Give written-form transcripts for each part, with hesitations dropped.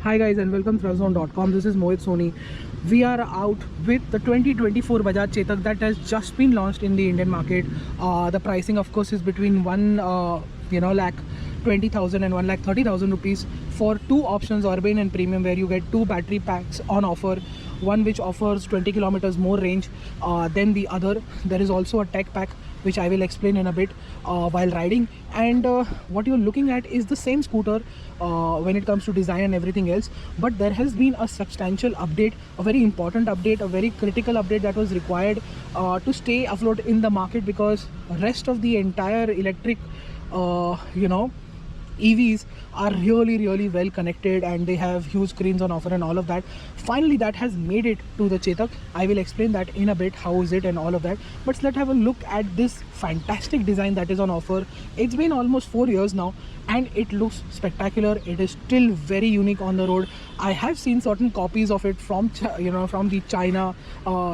Hi guys and welcome to Trustzone.com. This is Mohit Soni. We are out with the 2024 Bajaj Chetak that has just been launched in the Indian market. The pricing of course is between 1,20,000 and 1,30,000 rupees for two options, urban and premium, where you get two battery packs on offer. One which offers 20 kilometers more range than the other. There is also a tech pack which I will explain in a bit while riding. And what you're looking at is the same scooter when it comes to design and everything else, but there has been a substantial update, a very important update, a very critical update that was required to stay afloat in the market, because rest of the entire electric EVs are really well connected and they have huge screens on offer and all of that. Finally that has made it to the Chetak. I will explain that in a bit, how is it and all of that. But let's have a look at this fantastic design that is on offer. It's been almost 4 years now and it looks spectacular. It is still very unique on the road. I have seen certain copies of it from from the China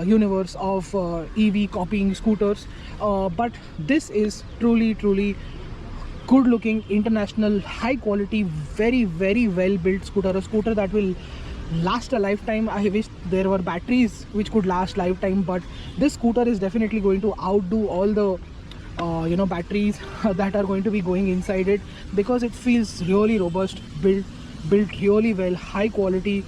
universe of EV copying scooters, but this is truly good looking, international, high quality, very well built scooter. A scooter that will last a lifetime. I wish there were batteries which could last lifetime, but this scooter is definitely going to outdo all the batteries that are going to be going inside it, because it feels really robust, built really well, high quality,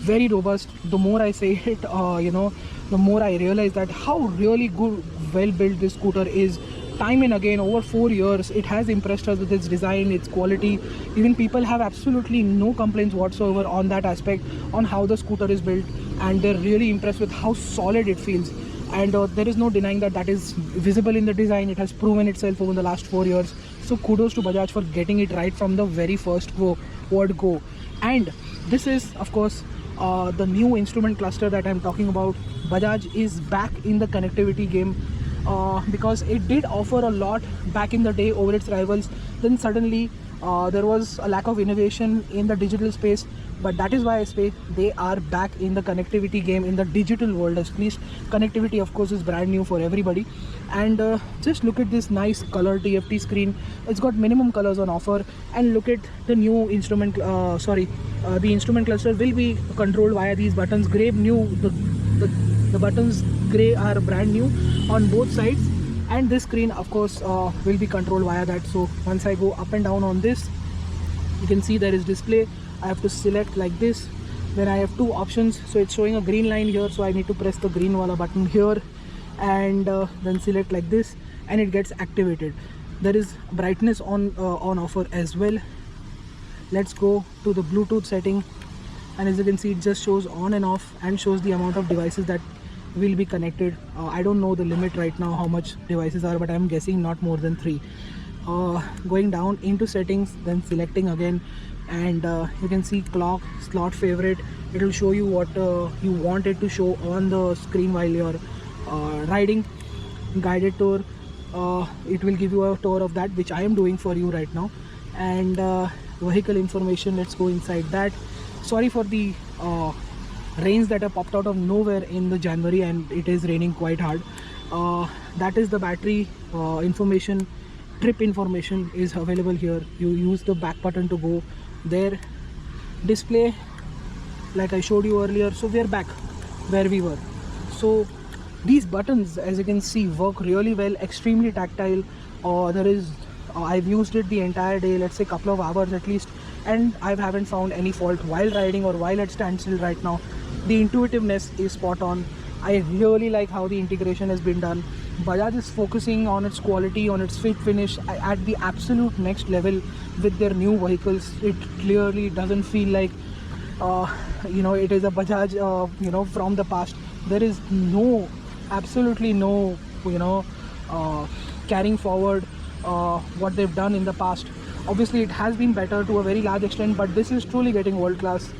very robust. The more I say it, the more I realize that how really good, well built this scooter is. Time and again, over 4 years, it has impressed us with its design, its quality. Even people have absolutely no complaints whatsoever on that aspect, on how the scooter is built, and they're really impressed with how solid it feels. And there is no denying that is visible in the design. It has proven itself over the last 4 years. So kudos to Bajaj for getting it right from the very first word go. And this is of course the new instrument cluster that I'm talking about. Bajaj is back in the connectivity game, because it did offer a lot back in the day over its rivals. Then suddenly there was a lack of innovation in the digital space, but that is why I say they are back in the connectivity game, in the digital world at least. Connectivity of course is brand new for everybody. And just look at this nice color TFT screen. It's got minimum colors on offer. And look at the new instrument the instrument cluster will be controlled via these buttons. The buttons gray are brand new on both sides, and this screen of course will be controlled via that. So once I go up and down on this, you can see there is display. I have to select like this. Then I have two options. So it's showing a green line here, so I need to press the green wala button here, and then select like this, and it gets activated. There is brightness on offer as well. Let's go to the Bluetooth setting, and as you can see, it just shows on and off and shows the amount of devices that will be connected. I don't know the limit right now how much devices are, but I'm guessing not more than 3. Going down into settings, then selecting again, and you can see clock, slot favorite. It will show you what you want it to show on the screen while you're riding. Guided tour, it will give you a tour of that, which I am doing for you right now. And vehicle information, let's go inside that. Sorry for the rains that have popped out of nowhere in the January, and it is raining quite hard. That is the battery information. Trip information is available here. You use the back button to go there. Display, like I showed you earlier. So we are back where we were. So these buttons, as you can see, work really well, extremely tactile. I've used it the entire day, let's say couple of hours at least, and I haven't found any fault while riding or while at standstill right now. The intuitiveness is spot on. I really like how the integration has been done. Bajaj is focusing on its quality, on its fit finish at the absolute next level with their new vehicles. It clearly doesn't feel like it is a Bajaj from the past. There is absolutely no carrying forward what they've done in the past. Obviously it has been better to a very large extent, but this is truly getting world class,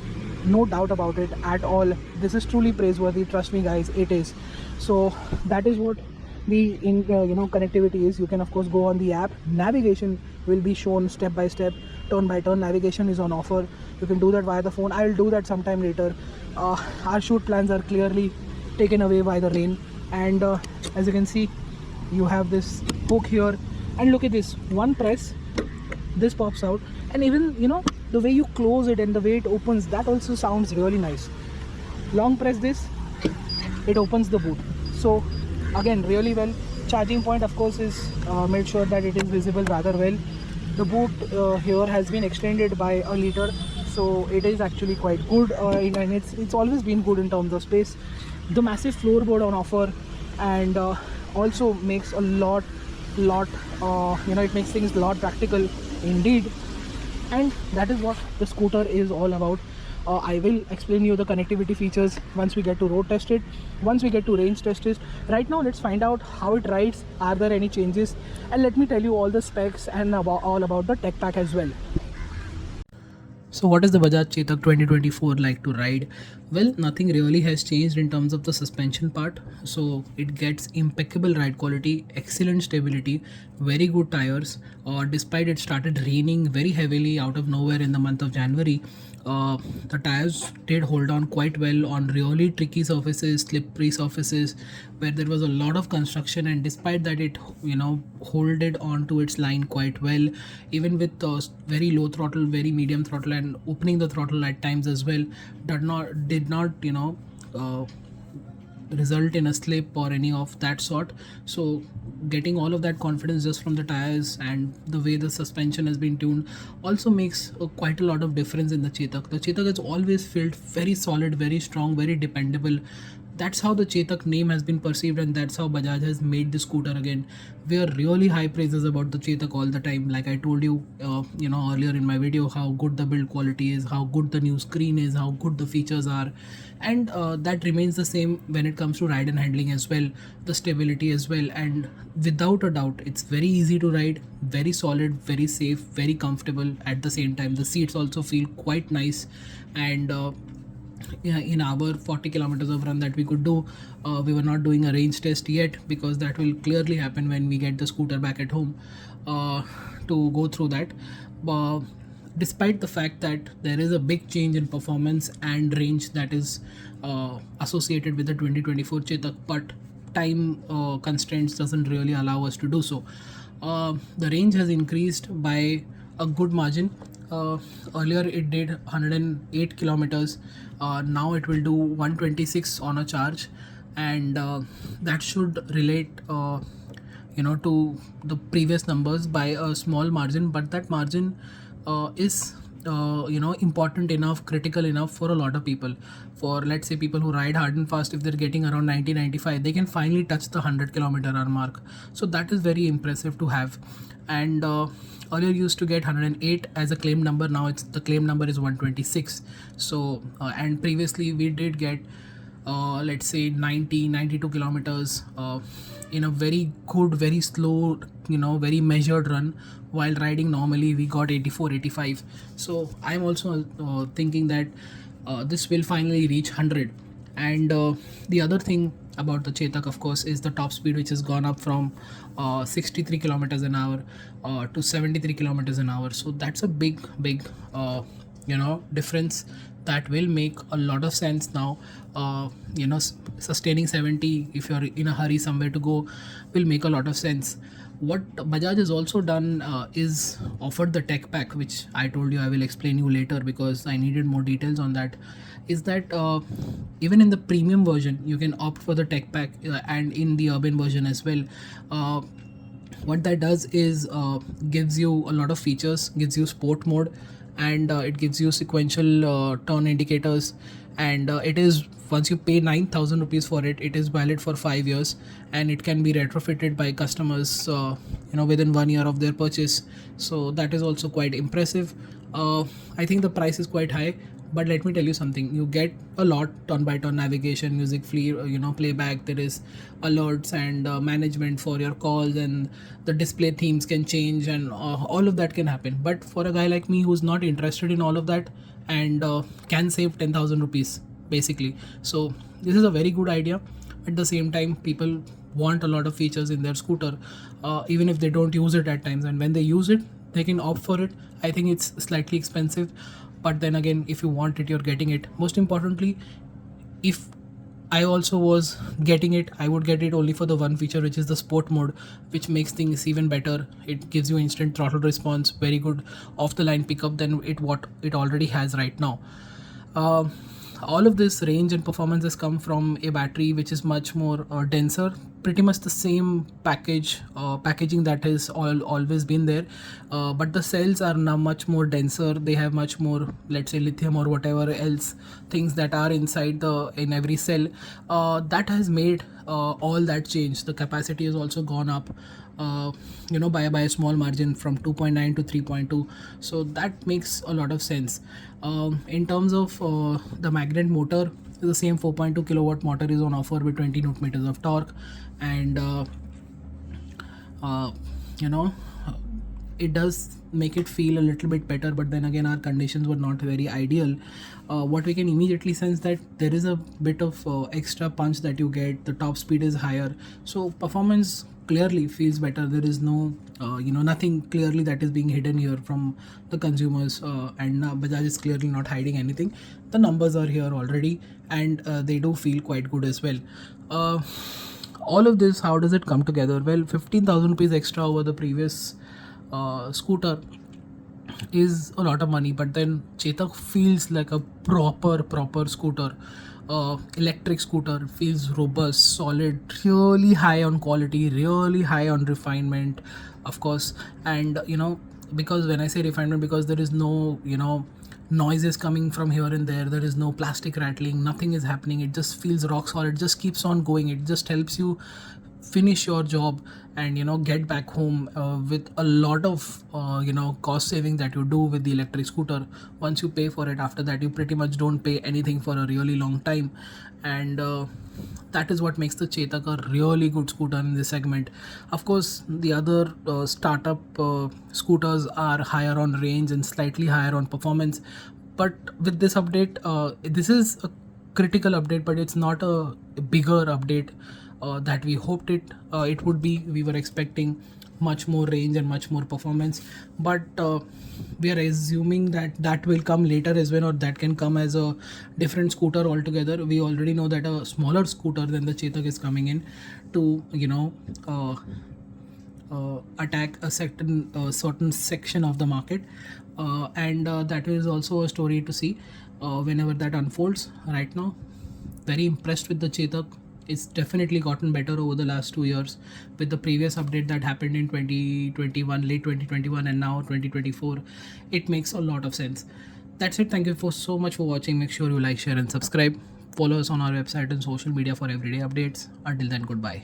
no doubt about it at all. This is truly praiseworthy, trust me guys, it is. So that is what the connectivity is. You can of course go on the app. Navigation will be shown step by step, turn by turn. Navigation is on offer. You can do that via the phone. I'll do that sometime later. Our shoot plans are clearly taken away by the rain, and as you can see, you have this hook here, and look at this, one press, this pops out. And even the way you close it and the way it opens, that also sounds really nice. Long press this, it opens the boot. So again, really well. Charging point of course is made sure that it is visible rather well. The boot here has been extended by a liter, so it is actually quite good, and it's always been good in terms of space. The massive floorboard on offer, and also makes a lot it makes things a lot practical indeed. And that is what the scooter is all about. I will explain you the connectivity features once we get to road test it, once we get to range test it. Right now let's find out how it rides, are there any changes, and let me tell you all the specs and all about the tech pack as well. So what is the Bajaj Chetak 2024 like to ride? Well, nothing really has changed in terms of the suspension part. So it gets impeccable ride quality, excellent stability, very good tires. Despite it started raining very heavily out of nowhere in the month of January, the tires did hold on quite well on really tricky surfaces, slippery surfaces where there was a lot of construction, and despite that it holded on to its line quite well, even with very low throttle, very medium throttle, and opening the throttle at times as well. Did not result in a slip or any of that sort. So getting all of that confidence just from the tires and the way the suspension has been tuned also makes quite a lot of difference in the Chetak. The Chetak has always felt very solid, very strong, very dependable. That's how the Chetak name has been perceived, and that's how Bajaj has made the scooter again. We are really high praises about the Chetak all the time. Like I told you, earlier in my video, how good the build quality is, how good the new screen is, how good the features are, and that remains the same when it comes to ride and handling as well, the stability as well. And without a doubt, it's very easy to ride, very solid, very safe, very comfortable at the same time. The seats also feel quite nice, and in our 40 kilometers of run that we could do, we were not doing a range test yet because that will clearly happen when we get the scooter back at home to go through that. Despite the fact that there is a big change in performance and range that is associated with the 2024 Chetak, but time constraints doesn't really allow us to do so. The range has increased by a good margin. Earlier it did 108 kilometers. Now it will do 126 on a charge, and that should relate to the previous numbers by a small margin, but that margin is important enough, critical enough for a lot of people. For let's say people who ride hard and fast, if they're getting around 90-95, they can finally touch the 100-kilometer hour mark. So that is very impressive to have. And earlier used to get 108 as a claim number, now the claim number is 126. So and previously we did get let's say 92 kilometers in a very good, very slow, very measured run. While riding normally we got 84-85. So I'm also thinking that this will finally reach 100. And the other thing about the Chetak of course is the top speed, which has gone up from 63 kilometers an hour to 73 kilometers an hour. So that's a big difference that will make a lot of sense now. Sustaining 70 if you're in a hurry somewhere to go will make a lot of sense. What Bajaj has also done is offered the tech pack, which I told you I will explain you later because I needed more details on that. Is that even in the premium version you can opt for the tech pack, and in the urban version as well. What that does is gives you a lot of features, gives you sport mode, and it gives you sequential turn indicators, and it is, once you pay 9,000 rupees for it, it is valid for 5 years, and it can be retrofitted by customers within 1 year of their purchase. So that is also quite impressive. I think the price is quite high, but let me tell you something, you get a lot: turn by turn navigation, music playback, there is alerts and management for your calls, and the display themes can change, and all of that can happen. But for a guy like me who's not interested in all of that and can save 10,000 rupees basically, so this is a very good idea. At the same time, people want a lot of features in their scooter, even if they don't use it at times, and when they use it they can opt for it. I think it's slightly expensive, but then again, if you want it, you're getting it. Most importantly, if I also was getting it. I would get it only for the one feature, which is the sport mode, which makes things even better. It gives you instant throttle response, very good off the line pickup than what it already has right now. Uh, all of this range and performance has come from a battery which is much more denser, pretty much the same packaging that has always been there, but the cells are now much more denser. They have much more, let's say, lithium or whatever else things that are inside the in every cell. That has made all that change. The capacity has also gone up, by a small margin from 2.9 to 3.2. So that makes a lot of sense. In terms of the magnet motor, the same 4.2 kilowatt motor is on offer with 20 newton meters of torque, and uh, you know it does make it feel a little bit better. But then again, our conditions were not very ideal. What we can immediately sense that there is a bit of extra punch that you get. The top speed is higher, so performance clearly feels better. There is no nothing clearly that is being hidden here from the consumers, and Bajaj is clearly not hiding anything. The numbers are here already, and they do feel quite good as well. uh, all of this, how does it come together? Well, 15,000 rupees extra over the previous scooter is a lot of money, but then Chetak feels like a proper scooter. Electric scooter feels robust, solid, really high on quality, really high on refinement, of course. And because when I say refinement, because there is no noises coming from here and there is no plastic rattling, nothing is happening. It just feels rock solid, just keeps on going. It just helps you finish your job and get back home with a lot of cost saving that you do with the electric scooter. Once you pay for it, after that you pretty much don't pay anything for a really long time. And that is what makes the Chetak a really good scooter in this segment. Of course, the other startup scooters are higher on range and slightly higher on performance, but with this update, this is a critical update, but it's not a bigger update that we hoped it would be. We were expecting much more range and much more performance, but we are assuming that that will come later as well, or that can come as a different scooter altogether. We already know that a smaller scooter than the Chetak is coming in to attack a certain section of the market, and that is also a story to see whenever that unfolds. Right now, very impressed with the Chetak. It's definitely gotten better over the last 2 years with the previous update that happened in 2021, late 2021, and now 2024. It makes a lot of sense. That's it. Thank you for so much for watching. Make sure you like, share, and subscribe. Follow us on our website and social media for everyday updates. Until then, goodbye.